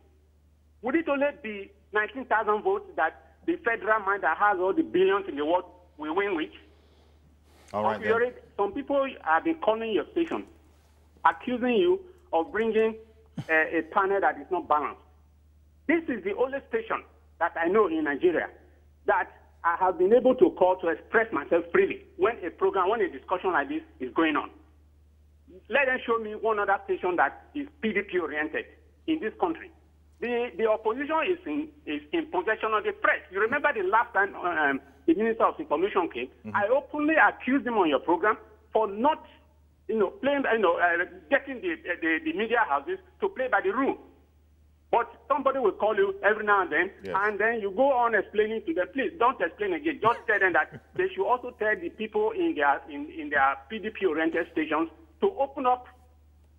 S8: would it only be 19,000 votes that the federal mind that has all the billions in the world will win with?
S1: All right,
S8: some people have been calling your station, accusing you of bringing a panel that is not balanced. This is the only station that I know in Nigeria that I have been able to call to express myself freely when a discussion like this is going on. Let them show me one other station that is PDP-oriented in this country. The opposition is in possession of the press. You remember the last time the Minister of Information came, I openly accused him on your program for not, playing, getting the media houses to play by the rule. But somebody will call you every now and then, and then you go on explaining to them. Please don't explain again. Just tell them that they should also tell the people in their PDP-oriented stations to open up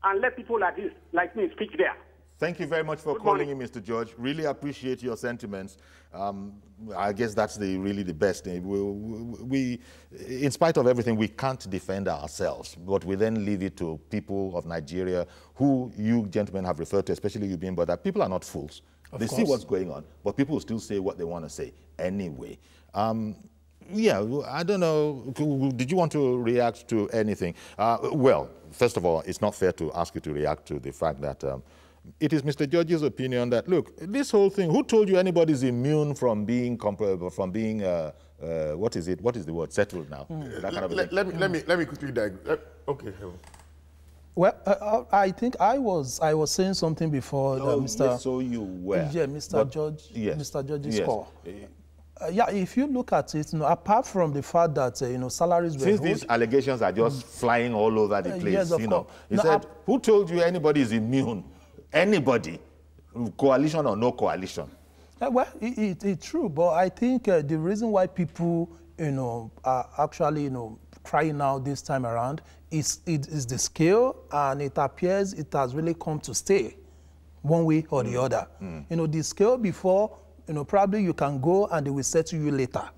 S8: and let people like me speak there.
S1: Thank you very much for calling in, Mr. George. Really appreciate your sentiments. I guess that's really the best thing. We, in spite of everything, we can't defend ourselves, but we then leave it to people of Nigeria who you gentlemen have referred to, especially you being, but that people are not fools. They see what's going on, but people will still say what they want to say anyway. Yeah, I don't know. Did you want to react to anything? Well, first of all, it's not fair to ask you to react to the fact that it is Mr. George's opinion that, look, this whole thing, who told you anybody's immune from being, what is the word, settled now? That kind of
S2: let me quickly digress. Okay.
S3: Well, I think I was saying something before Mr.
S1: Yes, so you were.
S3: Yeah, Mr. George's call. Yeah, if you look at it, apart from the fact that salaries were
S1: since these allegations are just flying all over the place,
S3: yes, of course.
S1: He said, who told you anybody is immune? Anybody, coalition or no coalition?
S3: Well, it's true, but I think the reason why people, are actually, crying out this time around is the scale, and it appears it has really come to stay, one way or the other. The scale before, probably you can go and they will settle you later.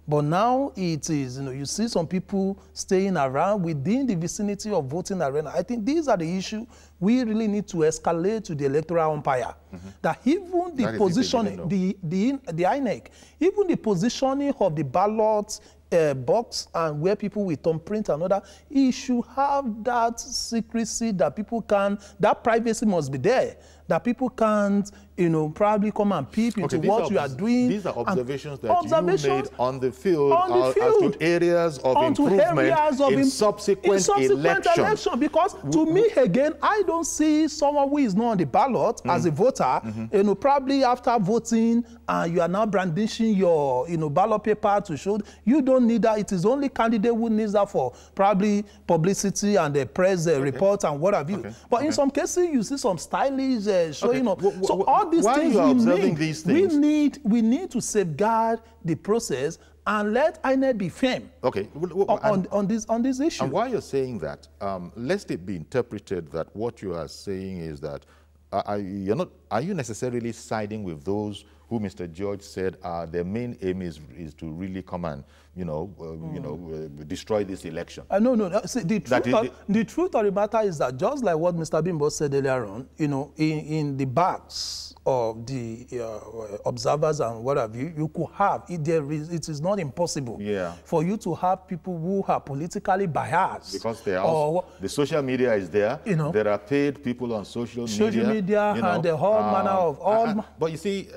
S3: But now it is, you see some people staying around within the vicinity of voting arena. I think these are the issues we really need to escalate to the electoral umpire. That even the positioning, the INEC, even the positioning of the ballot box and where people will thumbprint and other, it should have that secrecy that people can, that privacy must be there, that people can't, probably come and peep into what you are doing.
S1: These are observations that you made on the field, as to areas of improvement in subsequent elections.
S3: Because to me, again, I don't see someone who is not on the ballot as a voter, probably after voting, you are now brandishing your, ballot paper to show. You don't need that. It is only candidate who needs that for probably publicity and the press report and what have you. But in some cases, you see some stylish showing up. So all these things we need to safeguard the process and let INEC be firm on this issue.
S1: And while you're saying that, lest it be interpreted that what you are saying is that are you necessarily siding with those who Mr. George said their main aim is to really come and destroy this election?
S3: No. See, the truth of the matter is that just like what Mr. Bimbo said earlier on, in the backs of the observers and what have you, you could have, it is not impossible for you to have people who are politically biased.
S1: Because they are the social media is there. There are paid people on social media.
S3: And the whole manner of...
S1: But you see,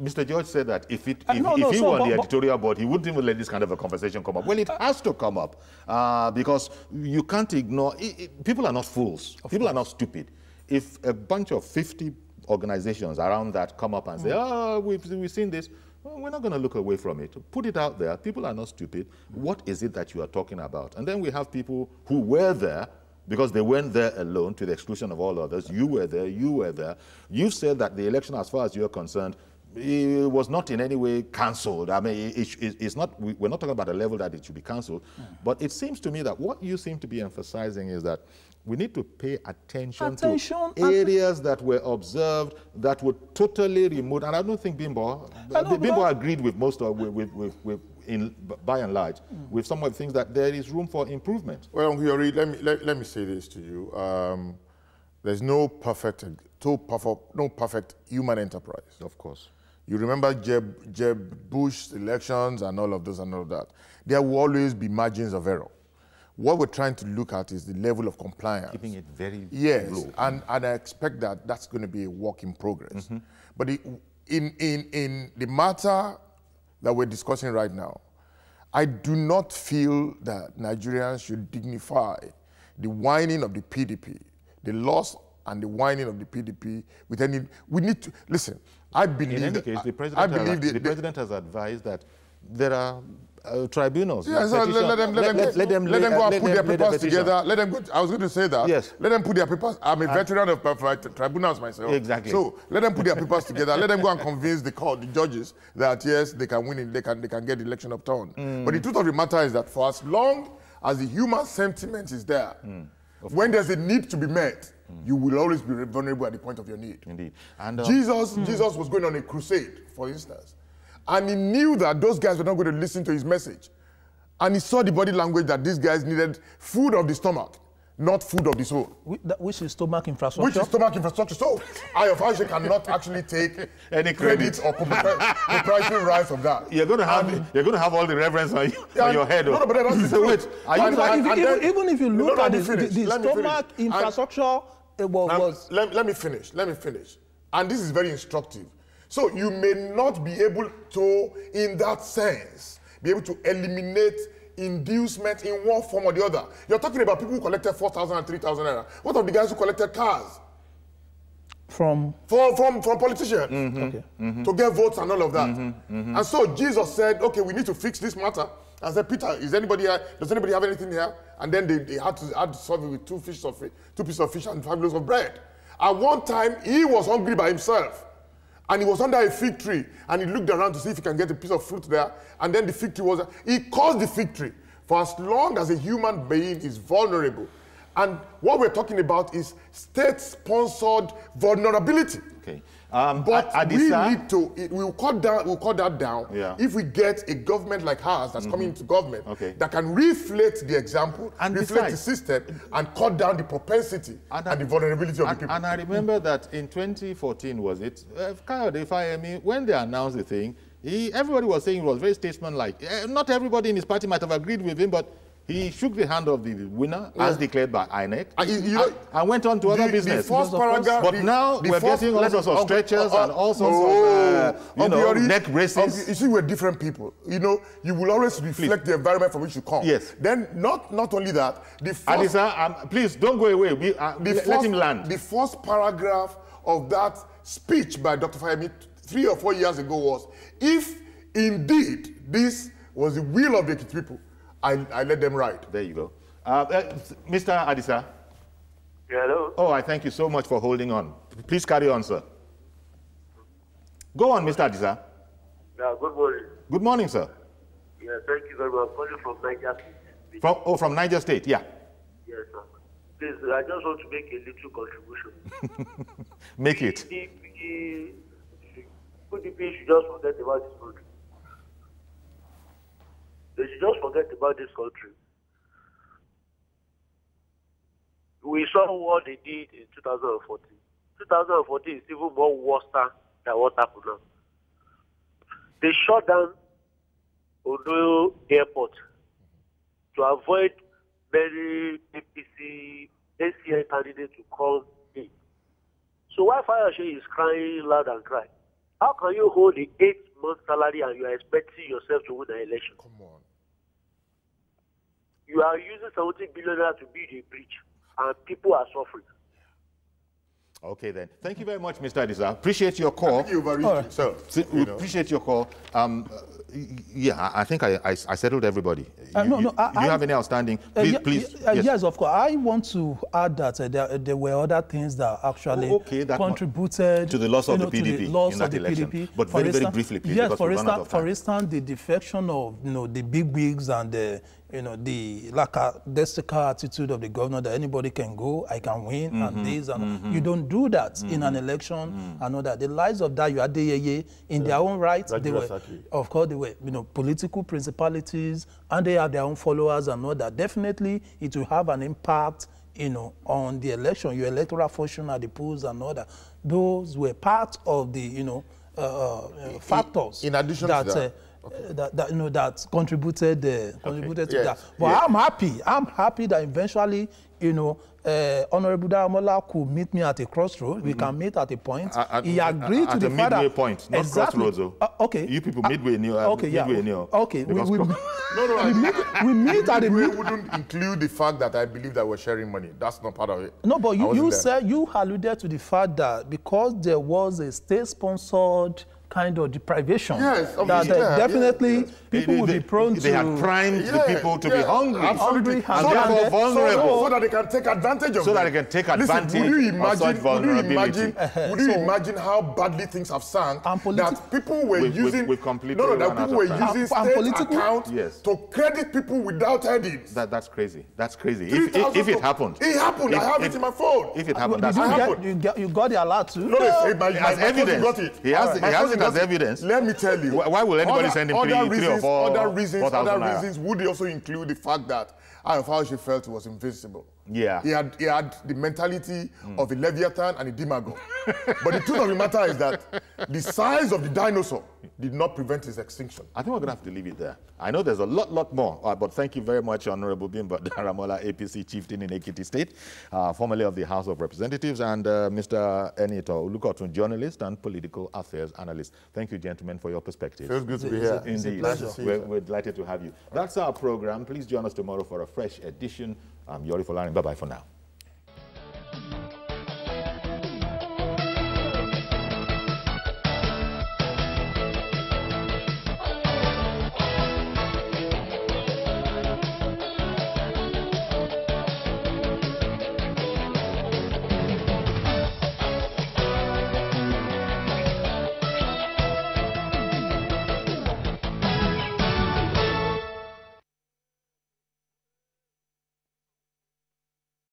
S1: Mr. George said that if he were on the editorial board, he wouldn't even let this kind of a conversation come up. Well, it has to come up because you can't ignore. People are not fools. People are not stupid. If a bunch of 50 organizations around that come up and say, "Oh, we've seen this," well, we're not going to look away from it. Put it out there. People are not stupid. What is it that you are talking about? And then we have people who were there because they weren't there alone to the exclusion of all others. You were there. You were there. You said that the election, as far as you're concerned, it was not in any way cancelled. I mean, it's not. We're not talking about a level that it should be cancelled. But it seems to me that what you seem to be emphasizing is that we need to pay attention to areas that were observed that were totally removed. And I don't think Bimbo agreed with most of, by and large, with some of the things that there is room for improvement.
S2: Well, let me say this to you. There's no perfect human enterprise.
S1: Of course.
S2: You remember Jeb Bush's elections and all of this and all of that. There will always be margins of error. What we're trying to look at is the level of compliance.
S1: Keeping it very
S2: low. And I expect that that's going to be a work in progress. But in the matter that we're discussing right now, I do not feel that Nigerians should dignify the whining of the PDP, the loss and the whining of the PDP with any. We need to listen. I believe.
S1: In any case, the president has advised that there are tribunals.
S2: Yes, let them go and put their papers together. Let them go. I was going to say that.
S1: Yes.
S2: Let them put their papers. I'm a veteran of tribunals myself.
S1: Exactly.
S2: So let them put their papers together. Let them go and convince the court, the judges, that yes, they can win it. They can get the election upturned. But the truth of the matter is that for as long as the human sentiment is there, when there's a need to be met, you will always be vulnerable at the point of your need.
S1: Indeed. And
S2: Jesus was going on a crusade, for instance. And he knew that those guys were not going to listen to his message. And he saw the body language that these guys needed food of the stomach, not food of the soul.
S3: Which is stomach infrastructure?
S2: Which is stomach infrastructure. So I of Aisha cannot actually take
S1: any credit
S2: or proprietary rights of that.
S1: You're going to have all the reverence on your head.
S2: No, but that's
S3: so wait, even if you look at the stomach infrastructure,
S2: let me finish. And this is very instructive. So you may not be able to, in that sense, be able to eliminate inducement in one form or the other. You're talking about people who collected 4,000 and 3,000 naira. What of the guys who collected cars? From politicians to get votes and all of that. And so Jesus said, okay, we need to fix this matter. And said, Peter, does anybody have anything here? And then they had to solve it with two pieces of fish and 5 loaves of bread. At one time, he was hungry by himself. And he was under a fig tree, and he looked around to see if he can get a piece of fruit there, and then the fig tree he caused the fig tree. For as long as a human being is vulnerable, and what we're talking about is state-sponsored vulnerability.
S1: Okay.
S2: But we'll cut that down if we get a government like ours that's coming into government that can reflect the example, and reflect the system, and cut down the propensity and the vulnerability of the people.
S1: And I remember that in 2014, was it, when they announced the thing, everybody was saying it was very statesman-like. Not everybody in his party might have agreed with him, but he shook the hand of the winner, as declared by INEC, and went on to other business. But now we're getting all sorts of stretchers and all sorts of neck braces.
S2: You see, we're different people. You will always reflect the environment from which you come.
S1: Yes.
S2: Then, not only that,
S1: Adisa, please don't go away. Let him land.
S2: The first paragraph of that speech by Dr. Fayemi 3 or 4 years ago was, if indeed this was the will of the Ekiti people, I let them ride.
S1: There you go. Mr. Adisa.
S5: Hello.
S1: Oh, I thank you so much for holding on. Please carry on, sir. Go on, Mr. Adisa.
S5: Yeah, good morning.
S1: Good morning, sir.
S5: Yeah, thank you very much. I'm calling from Niger State.
S1: From Niger State, yeah.
S5: Yes, sir. Please, I just want to make a little contribution.
S1: Make it.
S5: The PDP should just forget about this country. They should just forget about this country. We saw what they did in 2014. 2014 is even more worse than what happened now. They shut down Ondo Airport to avoid many APC, ACI candidates to come in. So while Fayoshe is crying loud and cry,
S9: How can you hold the 8-month salary and you are expecting yourself to win an election?
S2: Come on.
S9: You are using 70 billion to build a bridge, and people are suffering.
S1: Okay, then. Thank you very much, Mr. Adisa. Appreciate your call.
S2: I think you've reached yourself.
S1: We appreciate your call. Yeah, I think I settled everybody. You have any outstanding? Please.
S3: Yes, of course. I want to add that there were other things that actually contributed
S1: to the loss of the PDP in that election.
S3: PDP.
S1: But very briefly, please.
S3: Yes, for instance, the defection of the big wigs and the lackadaisical attitude of the governor that anybody can go, I can win, and this and you don't do that in an election and all that. The lies of that you had in their own right, they were, of course, they were political principalities, and they have their own followers and all that. Definitely, it will have an impact on the election, your electoral function at the polls and all that. Those were part of the factors.
S2: In addition to that.
S3: That contributed to that. But yes. I'm happy that eventually, Honorable Daramola could meet me at a crossroad. We can meet at a point. He agreed to the fact that...
S1: At a midway point, not crossroads.
S3: Okay.
S1: You people midway near. Okay, yeah.
S3: Okay. We meet at the...
S2: We wouldn't include the fact that I believe that we're sharing money. That's not part of it.
S3: No, but you said, you alluded to the fact that because there was a state-sponsored kind of deprivation, definitely people will be prone to...
S1: They had primed the people to be hungry.
S2: Absolutely.
S1: And therefore vulnerable.
S2: So that they can take advantage of
S1: So that they can take advantage of such vulnerability.
S2: Would you imagine how badly things have sunk? That people were using... people were using state accounts to credit people without headings.
S1: That's crazy. That's crazy. If it happened.
S2: It happened. I have it in my phone.
S1: If it happened, that's happened.
S3: You got the alert too?
S2: No,
S1: as evidence. He has it as evidence.
S2: Let me tell you.
S1: Why will anybody send him three or four?
S2: Other reasons would also include the fact that Ayofauci felt he was invincible.
S1: Yeah.
S2: He had the mentality of a Leviathan and a demagogue. But the truth of the matter is that the size of the dinosaur did not prevent his extinction.
S1: I think we're going to have to leave it there. I know there's a lot more, but thank you very much, Honorable Bimba Daramola, APC chieftain in Ekiti State, formerly of the House of Representatives, and Mr. Enito Ulukotun, journalist and political affairs analyst. Thank you, gentlemen, for your perspective.
S2: Feels good to be here.
S1: Indeed. We're delighted to have you. That's our program. Please join us tomorrow for a fresh edition. I'm Yori Folani. Bye-bye for now.